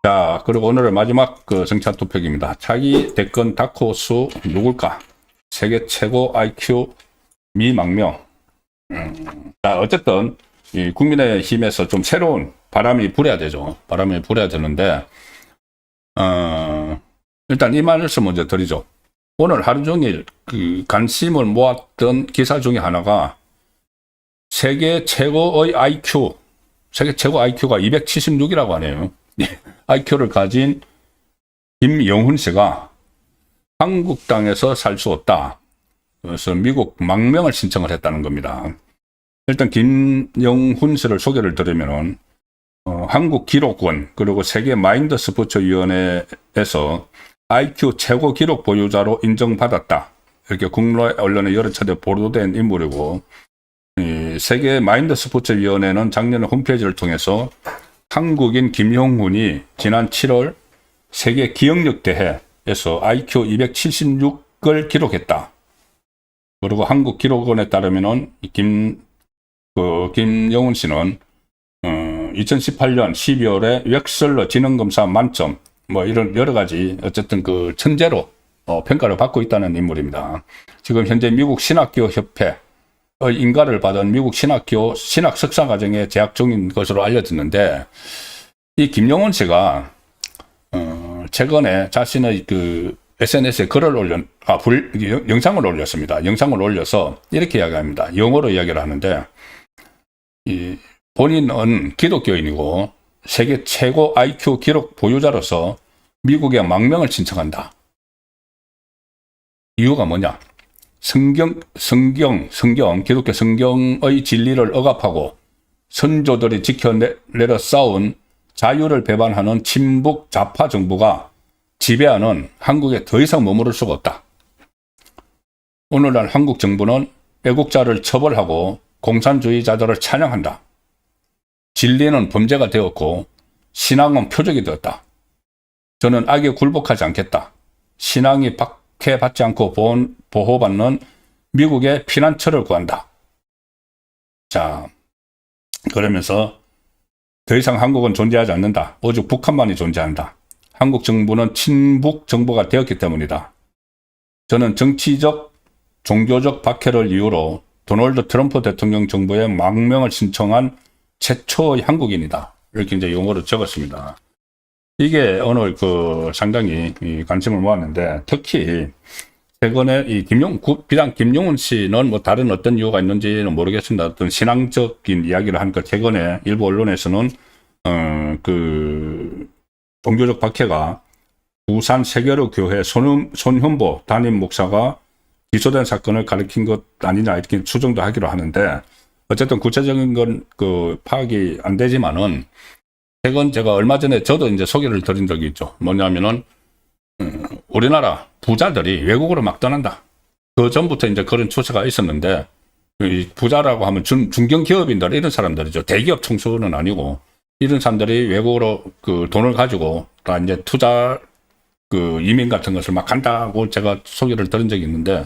자, 그리고 오늘의 마지막 정치학 토픽입니다. 차기 대권 다크호스 누굴까? 세계 최고 IQ 미망명. 자, 어쨌든 이 국민의힘에서 좀 새로운 바람이 불어야 되죠. 바람이 불어야 되는데 일단 이 말씀 먼저 드리죠. 오늘 하루 종일 관심을 모았던 기사 중에 하나가 세계 최고의 IQ, 세계 최고 IQ가 276이라고 하네요. IQ를 가진 김영훈 씨가 한국 땅에서 살 수 없다. 그래서 미국 망명을 신청을 했다는 겁니다. 일단 김영훈 씨를 소개를 드리면은 한국 기록원 그리고 세계 마인드 스포츠 위원회에서 IQ 최고 기록 보유자로 인정받았다. 이렇게 국내 언론에 여러 차례 보도된 인물이고, 이 세계 마인드 스포츠 위원회는 작년에 홈페이지를 통해서 한국인 김영훈이 지난 7월 세계 기억력 대회에서 IQ 276을 기록했다. 그리고 한국 기록원에 따르면은 김영훈 씨는 2018년 12월에 웩슬러 지능검사 만점 이런 여러 가지 어쨌든 천재로 평가를 받고 있다는 인물입니다. 지금 현재 미국 신학교 협회의 인가를 받은 미국 신학교 신학 석사 과정에 재학 중인 것으로 알려졌는데, 이 김영훈 씨가 최근에 자신의 SNS에 영상을 올렸습니다. 영상을 올려서 이렇게 이야기합니다. 영어로 이야기를 하는데, 본인은 기독교인이고 세계 최고 IQ 기록 보유자로서 미국에 망명을 신청한다. 이유가 뭐냐? 기독교 성경의 진리를 억압하고 선조들이 지켜내려 싸운 자유를 배반하는 친북 좌파 정부가 지배하는 한국에 더 이상 머무를 수가 없다. 오늘날 한국 정부는 애국자를 처벌하고 공산주의자들을 찬양한다. 진리는 범죄가 되었고 신앙은 표적이 되었다. 저는 악에 굴복하지 않겠다. 신앙이 박해받지 않고 보호받는 미국의 피난처를 구한다. 자, 그러면서 더 이상 한국은 존재하지 않는다. 오직 북한만이 존재한다. 한국 정부는 친북 정부가 되었기 때문이다. 저는 정치적, 종교적 박해를 이유로 도널드 트럼프 대통령 정부에 망명을 신청한 최초의 한국인이다. 이렇게 이제 용어로 적었습니다. 이게 오늘 상당히 관심을 모았는데, 특히 최근에 비단 김영훈 씨는 다른 어떤 이유가 있는지는 모르겠습니다. 어떤 신앙적인 이야기를 하니까 최근에 일부 언론에서는 종교적 박해가 부산 세계로 교회 손현보 담임 목사가 기소된 사건을 가리킨 것 아니냐 이렇게 추정도 하기로 하는데, 어쨌든 구체적인 건 파악이 안 되지만은, 최근 제가 얼마 전에 저도 이제 소개를 드린 적이 있죠. 뭐냐면은 우리나라 부자들이 외국으로 막 떠난다. 그 전부터 이제 그런 추세가 있었는데, 이 부자라고 하면 중견기업인들 이런 사람들이죠. 대기업 총수는 아니고 이런 사람들이 외국으로 돈을 가지고 다 이제 투자 이민 같은 것을 막 간다고 제가 소개를 드린 적이 있는데,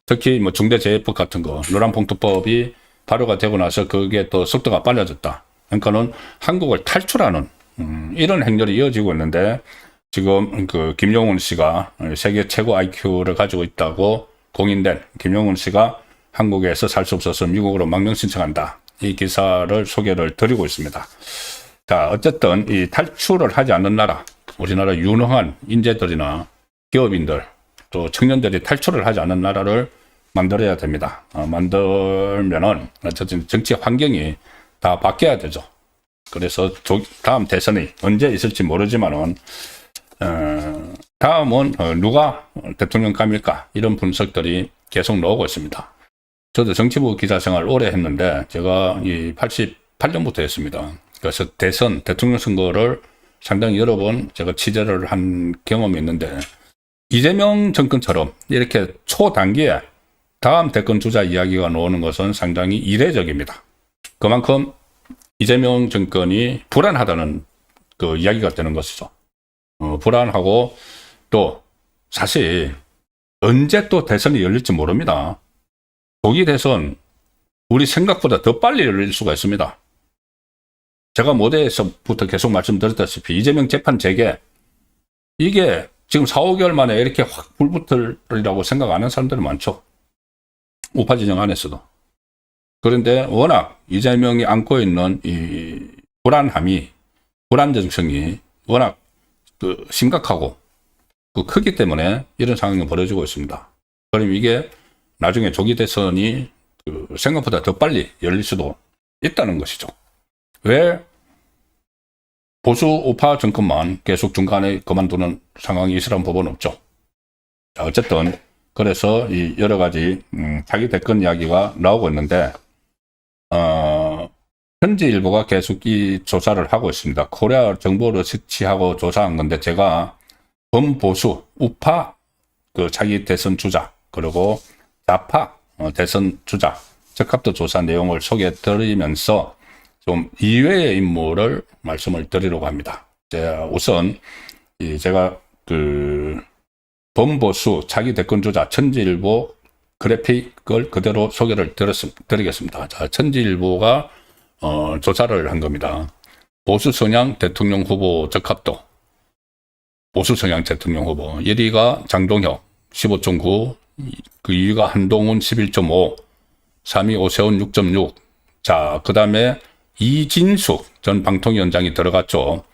특히 중대재해법 같은 거 노란봉투법이 발효가 되고 나서 그게 또 속도가 빨라졌다. 그러니까는 한국을 탈출하는 이런 행렬이 이어지고 있는데, 지금 김영훈 씨가 세계 최고 IQ를 가지고 있다고 공인된 김영훈 씨가 한국에서 살 수 없어서 미국으로 망명 신청한다. 이 기사를 소개를 드리고 있습니다. 자, 어쨌든 이 탈출을 하지 않는 나라, 우리나라 유능한 인재들이나 기업인들 또 청년들이 탈출을 하지 않는 나라를 만들어야 됩니다. 만들면은 어쨌든 정치 환경이 다 바뀌어야 되죠. 그래서 다음 대선이 언제 있을지 모르지만은 다음은 누가 대통령 감일까 이런 분석들이 계속 나오고 있습니다. 저도 정치부 기자 생활 오래 했는데 제가 88년부터 했습니다. 그래서 대통령 선거를 상당히 여러 번 제가 취재를 한 경험이 있는데, 이재명 정권처럼 이렇게 초단기에 다음 대권 주자 이야기가 나오는 것은 상당히 이례적입니다. 그만큼 이재명 정권이 불안하다는 이야기가 되는 것이죠. 불안하고 또 사실 언제 또 대선이 열릴지 모릅니다. 조기 대선 우리 생각보다 더 빨리 열릴 수가 있습니다. 제가 모대에서부터 계속 말씀드렸다시피 이재명 재판 재개 이게 지금 4, 5개월 만에 이렇게 확 불붙으리라고 생각 안 하는 사람들이 많죠. 우파 진영 안에서도. 그런데 워낙 이재명이 안고 있는 이 불안정성이 워낙 심각하고 크기 때문에 이런 상황이 벌어지고 있습니다. 그럼 이게 나중에 조기 대선이 생각보다 더 빨리 열릴 수도 있다는 것이죠. 왜 보수 우파 정권만 계속 중간에 그만두는 상황이 있으라는 법은 없죠. 자, 어쨌든 그래서 이 여러 가지 자기 대권 이야기가 나오고 있는데 현지일보가 계속 이 조사를 하고 있습니다. 코리아 정보를 채취하고 조사한 건데 제가 범보수 우파 자기 대선 주자 그리고 좌파 대선 주자 적합도 조사 내용을 소개해 드리면서 좀 이외의 인물을 말씀을 드리려고 합니다. 우선 제가 범보수 자기 대권 주자 천지일보 그래픽을 그대로 소개를 드리겠습니다. 자, 천지일보가 조사를 한 겁니다. 보수 성향 대통령 후보 적합도. 보수 성향 대통령 후보 1위가 장동혁 15.9, 그 2위가 한동훈 11.5, 3위 오세훈 6.6. 자, 그 다음에 이진숙 전 방통위원장이 들어갔죠.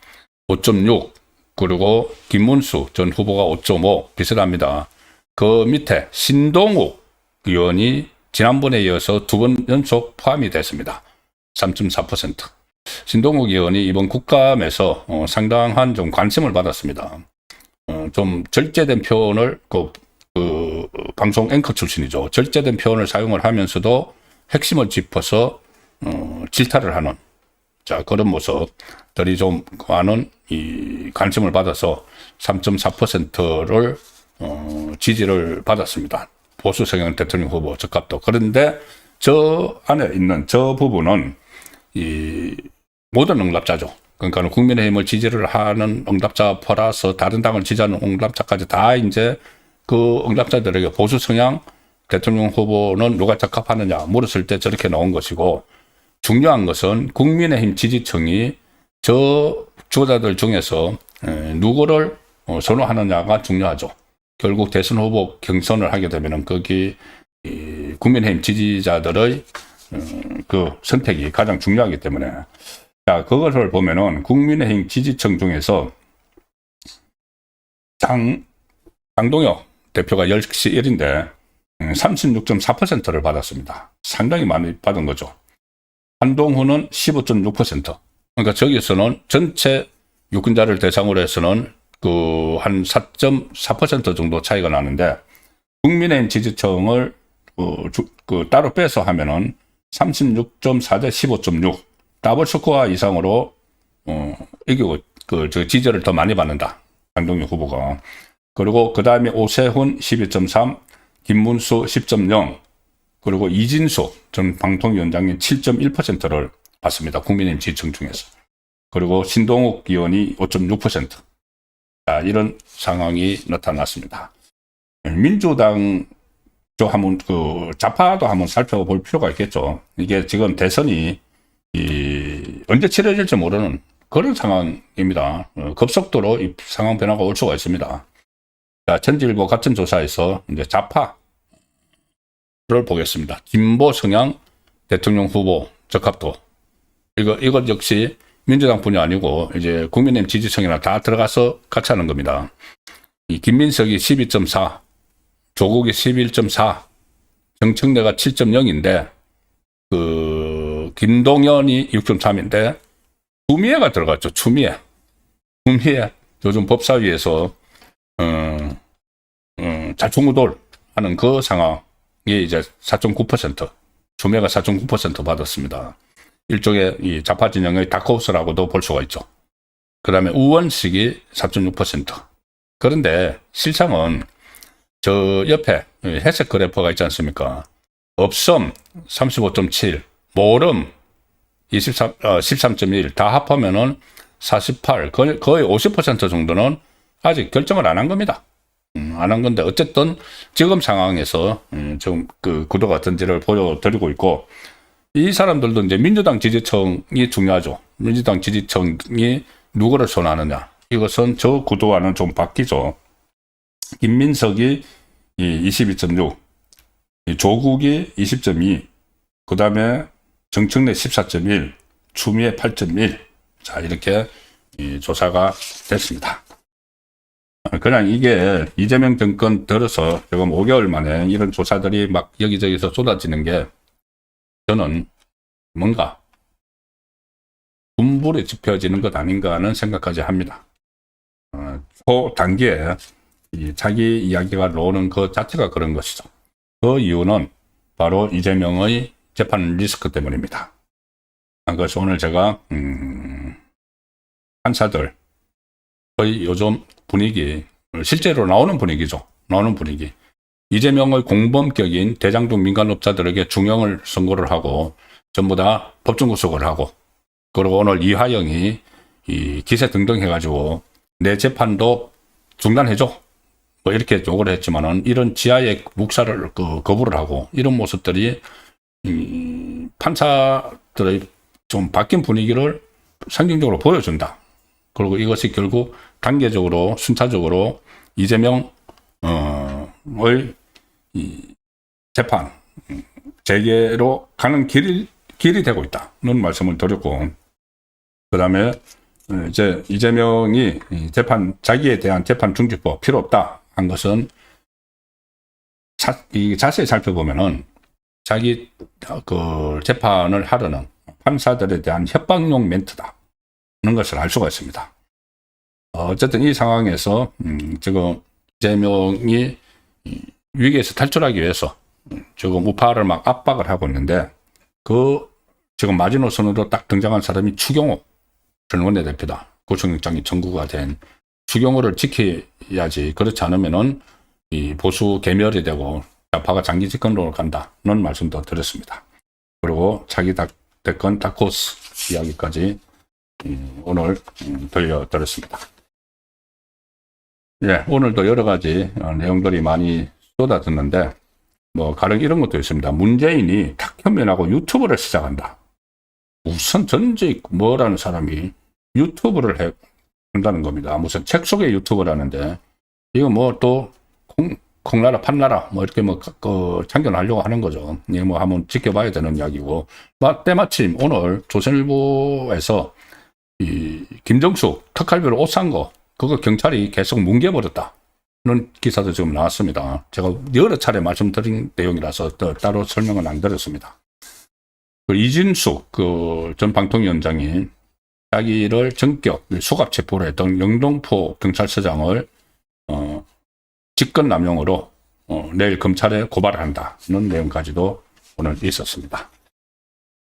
5.6. 그리고 김문수 전 후보가 5.5. 비슷합니다. 그 밑에 신동욱 의원이 지난번에 이어서 2번 연속 포함이 됐습니다. 3.4%. 신동욱 의원이 이번 국감에서 상당한 좀 관심을 받았습니다. 좀 절제된 표현을 방송 앵커 출신이죠. 절제된 표현을 사용을 하면서도 핵심을 짚어서 질타를 하는 그런 모습들이 좀 많은 이 관심을 받아서 3.4%를 지지를 받았습니다. 보수 성향 대통령 후보 적합도. 그런데 저 안에 있는 저 부분은 이 모든 응답자죠. 그러니까 국민의힘을 지지를 하는 응답자 플러스 다른 당을 지지하는 응답자까지 다 이제 그 응답자들에게 보수 성향 대통령 후보는 누가 적합하느냐 물었을 때 저렇게 나온 것이고, 중요한 것은 국민의힘 지지층이 저 주자들 중에서 누구를 선호하느냐가 중요하죠. 결국 대선 후보 경선을 하게 되면은 거기 국민의힘 지지자들의 그 선택이 가장 중요하기 때문에, 자, 그것을 보면은 국민의힘 지지층 중에서 장동혁 대표가 역시 1인데 36.4%를 받았습니다. 상당히 많이 받은 거죠. 한동훈은 15.6%. 그러니까 저기서는 전체 유권자를 대상으로 해서는 한 4.4% 정도 차이가 나는데, 국민의힘 지지층을 따로 빼서 하면은 36.4 대 15.6, 더블 스코어 이상으로 이기고 저 지지를 더 많이 받는다, 장동혁 후보가. 그리고 그 다음에 오세훈 12.3, 김문수 10.0, 그리고 이진숙 전 방통위원장이 7.1%를 받습니다. 국민의힘 지지층 중에서. 그리고 신동욱 의원이 5.6%. 자, 이런 상황이 나타났습니다. 민주당 한번 좌파도 한번 살펴볼 필요가 있겠죠. 이게 지금 대선이 언제 치러질지 모르는 그런 상황입니다. 급속도로 이 상황 변화가 올 수가 있습니다. 자, 천지일보 같은 조사에서 이제 좌파를 보겠습니다. 진보 성향 대통령 후보 적합도. 이것 역시 민주당뿐이 아니고 이제 국민의힘 지지층이나 다 들어가서 같이 하는 겁니다. 이 김민석이 12.4, 조국이 11.4, 정청래가 7.0인데 김동연이 6.3인데 추미애가 들어갔죠. 추미애 요즘 법사위에서 자충우돌 하는 그 상황이 이제 4.9%, 추미애가 4.9% 받았습니다. 일종의 이 좌파 진영의 다크호스라고도 볼 수가 있죠. 그 다음에 우원식이 4.6%. 그런데 실상은 저 옆에 회색 그래프가 있지 않습니까? 없음 35.7, 모름 13.1, 다 합하면은 48, 거의 50% 정도는 아직 결정을 안 한 겁니다. 안 한 건데, 어쨌든 지금 상황에서 좀 그 구도가 어떤지를 보여드리고 있고, 이 사람들도 이제 민주당 지지층이 중요하죠. 민주당 지지층이 누구를 선호하느냐. 이것은 저 구도와는 좀 바뀌죠. 김민석이 22.6, 조국이 20.2, 그 다음에 정청래 14.1, 추미애 8.1. 자, 이렇게 조사가 됐습니다. 그냥 이게 이재명 정권 들어서 지금 5개월 만에 이런 조사들이 막 여기저기서 쏟아지는 게 저는 뭔가 분불이 짚혀지는 것 아닌가 하는 생각까지 합니다. 초단기에 자기 이야기가 나오는 그 자체가 그런 것이죠. 그 이유는 바로 이재명의 재판 리스크 때문입니다. 그래서 오늘 제가 판사들의 요즘 분위기, 실제로 나오는 분위기죠. 나오는 분위기. 이재명의 공범격인 대장동 민간업자들에게 중형을 선고를 하고 전부 다 법정 구속을 하고, 그리고 오늘 이화영이 기세 등등 해가지고 내 재판도 중단해줘, 뭐 이렇게 요구를 했지만은 이런 지하의 묵살을 거부를 하고, 이런 모습들이 판사들의 좀 바뀐 분위기를 상징적으로 보여준다. 그리고 이것이 결국 단계적으로 순차적으로 이재명의 재판 재개로 가는 길이 되고 있다는 말씀을 드렸고, 그 다음에 이제 이재명이 자기에 대한 재판 중지법 필요 없다 한 것은 자세히 살펴보면은 자기 그 재판을 하려는 판사들에 대한 협박용 멘트다 는 것을 알 수가 있습니다. 어쨌든 이 상황에서 지금 이재명이 위기에서 탈출하기 위해서 지금 우파를 막 압박을 하고 있는데, 그 지금 마지노선으로 딱 등장한 사람이 추경호 전 원내대표다. 구속영장이 청구가 된 추경호를 지켜야지. 그렇지 않으면은 이 보수 개멸이 되고 좌파가 장기 집권으로 간다는 말씀도 드렸습니다. 그리고 차기 대권 다코스 이야기까지 오늘 들려드렸습니다. 예, 오늘도 여러 가지 내용들이 많이 쏟아졌는데, 뭐 가령 이런 것도 있습니다. 문재인이 탁현면하고 유튜브를 시작한다. 무슨 전직 뭐라는 사람이 유튜브를 한다는 겁니다. 무슨 책 속의 유튜브를 하는데, 이거 뭐 또 콩나라 판나라 뭐 이렇게 뭐 참견하려고 하는 거죠. 이거 뭐 한번 지켜봐야 되는 이야기고, 때마침 오늘 조선일보에서 김정숙 특활비로 옷 산 거, 그거 경찰이 계속 뭉개버렸다는 기사도 지금 나왔습니다. 제가 여러 차례 말씀드린 내용이라서 따로 설명은 안 드렸습니다. 이진숙 전 방통위원장이 자기를 전격 소갑 체포를 했던 영등포 경찰서장을 직권남용으로 내일 검찰에 고발을 한다는 내용까지도 오늘 있었습니다.